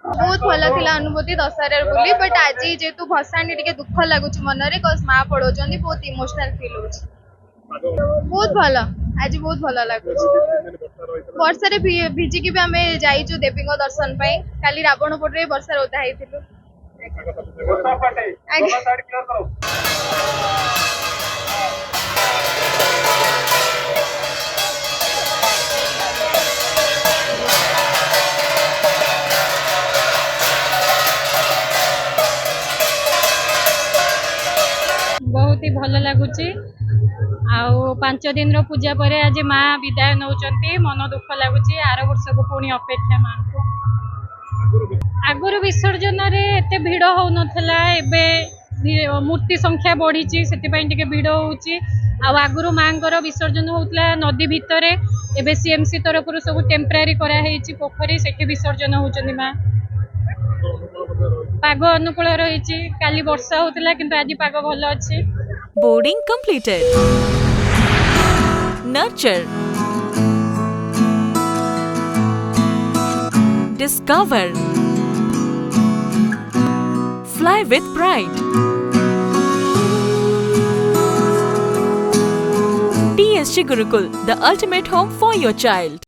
बहुत भल थिला अनुभूति दशहरा बुली बट आज जेतु भसाणी टिके दुख लगुच मन रे कज माँ पढ़ौछन्ती बहुत इमोशनल फील होछ बहुत भल आज बहुत भल लगुच वर्षा रे भिजी कि भी आमे जाइछु देवी दर्शन पई काली रावणपुर रे वर्षा ओदा हेतिलु बहुत ही भल लगुच आउ 5 दिन रो पूजा पर आज माँ विदाय नौचंती मन दुख लगुच आर वर्ष को पुणी अपेक्षा माँ को आगुरी विसर्जन रे एते भिड़ हो नथला एबे मूर्ति संख्या बढ़ी से भिड़ होउची आगुरु माँकर विसर्जन होउतला नदी भितरे एबे सीएमसी तरफ सब टेम्परारी करा हेची पोखरी सेठी विसर्जन होउचंदी माँ पाग अनुकूल रही काली वर्षा होता किंतु आज पाग भल अच्छी boarding completed nurture discover fly with pride TSG Gurukul, the ultimate home for your child.